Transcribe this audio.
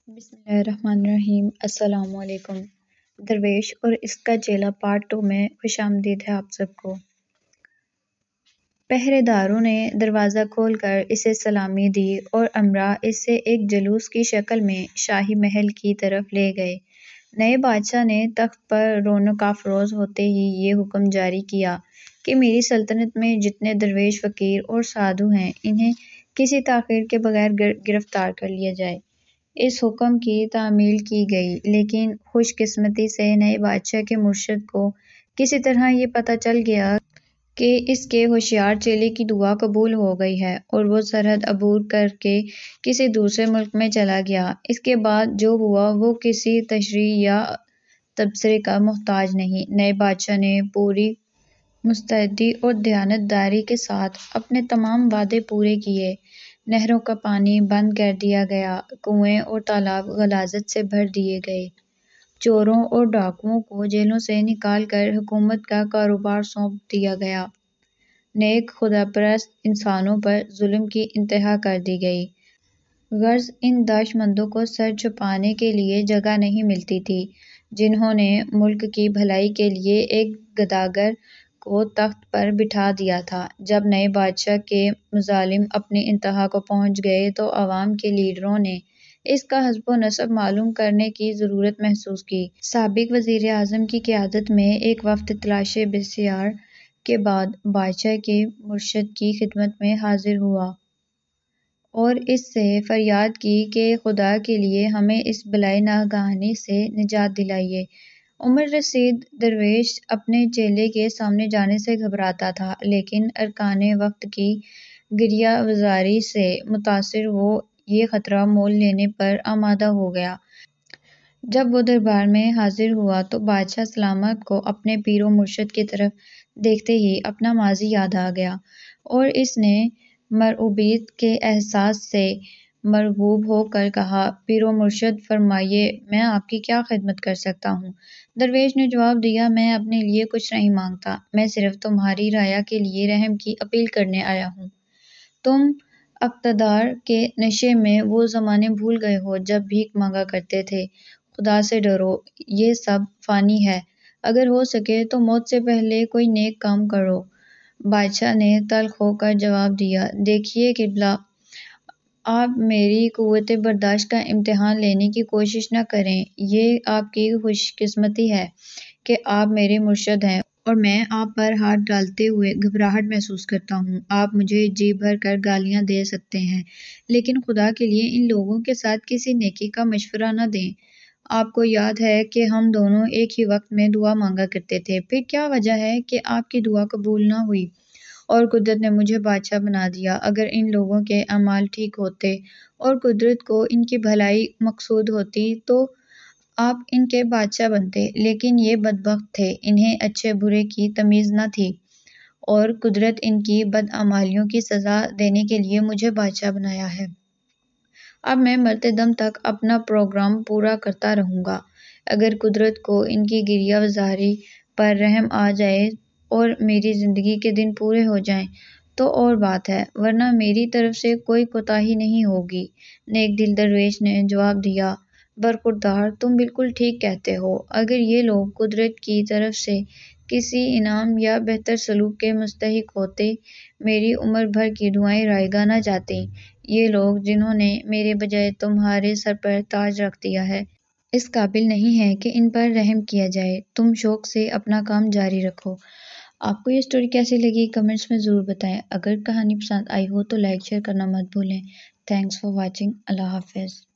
بسم اللہ الرحمن الرحیم۔ السلام علیکم۔ درویش اور اس کا چیلا پارٹ 2 میں خوش آمدید ہے آپ سب کو۔ پہرے داروں نے دروازہ کھول کر اسے سلامی دی اور امراء اسے ایک جلوس کی شکل میں شاہی محل کی طرف لے گئے۔ نئے بادشاہ نے تخت پر رونق افروز ہوتے ہی یہ حکم جاری کیا کہ میری سلطنت میں جتنے درویش فقیر اور سادھو ہیں انہیں کسی تاخیر کے بغیر گرفتار کر لیا جائے۔ اس حکم کی تعمیل کی گئی، لیکن خوش قسمتی سے نئے بادشاہ کے مرشد کو کسی طرح یہ پتہ چل گیا کہ اس کے ہوشیار چیلے کی دعا قبول ہو گئی ہے اور وہ سرحد عبور کر کے کسی دوسرے ملک میں چلا گیا۔ اس کے بعد جو ہوا وہ کسی تشریح یا تبصرے کا محتاج نہیں۔ نئے بادشاہ نے پوری مستعدی اور دیانت داری کے ساتھ اپنے تمام وعدے پورے کیے۔ نہروں کا پانی بند کر دیا گیا، کنویں اور تالاب غلاظت سے بھر دیے گئے، چوروں اور ڈاکوؤں کو جیلوں سے نکال کر حکومت کا کاروبار سونپ دیا گیا۔ نیک خدا پرست انسانوں پر ظلم کی انتہا کر دی گئی۔ غرض ان داعش مندوں کو سر چھپانے کے لیے جگہ نہیں ملتی تھی، جنہوں نے ملک کی بھلائی کے لیے ایک گداگر کو تخت پر بٹھا دیا تھا۔ جب نئے بادشاہ کے مظالم اپنی انتہا کو پہنچ گئے تو عوام کے لیڈروں نے اس کا حسب و نسب معلوم کرنے کی ضرورت محسوس کی۔ سابق وزیر اعظم کی قیادت میں ایک وفد تلاش بسیار کے بعد بادشاہ کے مرشد کی خدمت میں حاضر ہوا اور اس سے فریاد کی کہ خدا کے لیے ہمیں اس بلائے ناگہانی سے نجات دلائیے۔ عمر رسید درویش اپنے چیلے کے سامنے جانے سے گھبراتا تھا، لیکن ارکان وفد کی گریہ وزاری سے متاثر وہ یہ خطرہ مول لینے پر آمادہ ہو گیا۔ جب وہ دربار میں حاضر ہوا تو بادشاہ سلامت کو اپنے پیر و مرشد کی طرف دیکھتے ہی اپنا ماضی یاد آ گیا اور اس نے مرعوبیت کے احساس سے مرعوب ہو کر کہا، پیر و مرشد فرمائیے میں آپ کی کیا خدمت کر سکتا ہوں؟ درویش نے جواب دیا، میں اپنے لیے کچھ نہیں مانگتا، میں صرف تمہاری رعایا کے لیے رحم کی اپیل کرنے آیا ہوں۔ تم اقتدار کے نشے میں وہ زمانے بھول گئے ہو جب بھیک مانگا کرتے تھے۔ خدا سے ڈرو، یہ سب فانی ہے، اگر ہو سکے تو موت سے پہلے کوئی نیک کام کرو۔ بادشاہ نے تلخ ہو کر جواب دیا، دیکھیے قبلہ، آپ میری قوت برداشت کا امتحان لینے کی کوشش نہ کریں۔ یہ آپ کی خوش قسمتی ہے کہ آپ میرے مرشد ہیں اور میں آپ پر ہاتھ ڈالتے ہوئے گھبراہٹ محسوس کرتا ہوں۔ آپ مجھے جی بھر کر گالیاں دے سکتے ہیں، لیکن خدا کے لیے ان لوگوں کے ساتھ کسی نیکی کا مشورہ نہ دیں۔ آپ کو یاد ہے کہ ہم دونوں ایک ہی وقت میں دعا مانگا کرتے تھے، پھر کیا وجہ ہے کہ آپ کی دعا قبول نہ ہوئی اور قدرت نے مجھے بادشاہ بنا دیا؟ اگر ان لوگوں کے اعمال ٹھیک ہوتے اور قدرت کو ان کی بھلائی مقصود ہوتی تو آپ ان کے بادشاہ بنتے، لیکن یہ بدبخت تھے، انہیں اچھے برے کی تمیز نہ تھی اور قدرت ان کی بدعمالیوں کی سزا دینے کے لیے مجھے بادشاہ بنایا ہے۔ اب میں مرتے دم تک اپنا پروگرام پورا کرتا رہوں گا۔ اگر قدرت کو ان کی گریہ وزاری پر رحم آ جائے اور میری زندگی کے دن پورے ہو جائیں تو اور بات ہے، ورنہ میری طرف سے کوئی کوتاہی نہیں ہوگی۔ نیک دل درویش نے جواب دیا، برخوردار، تم بالکل ٹھیک کہتے ہو۔ اگر یہ لوگ قدرت کی طرف سے کسی انعام یا بہتر سلوک کے مستحق ہوتے، میری عمر بھر کی دعائیں رائگاں نہ جاتیں۔ یہ لوگ جنہوں نے میرے بجائے تمہارے سر پر تاج رکھ دیا ہے، اس قابل نہیں ہیں کہ ان پر رحم کیا جائے۔ تم شوق سے اپنا کام جاری رکھو۔ آپ کو یہ سٹوری کیسی لگی کمنٹس میں ضرور بتائیں۔ اگر کہانی پسند آئی ہو تو لائک شیئر کرنا مت بھولیں۔ Thanks for watching. اللہ حافظ۔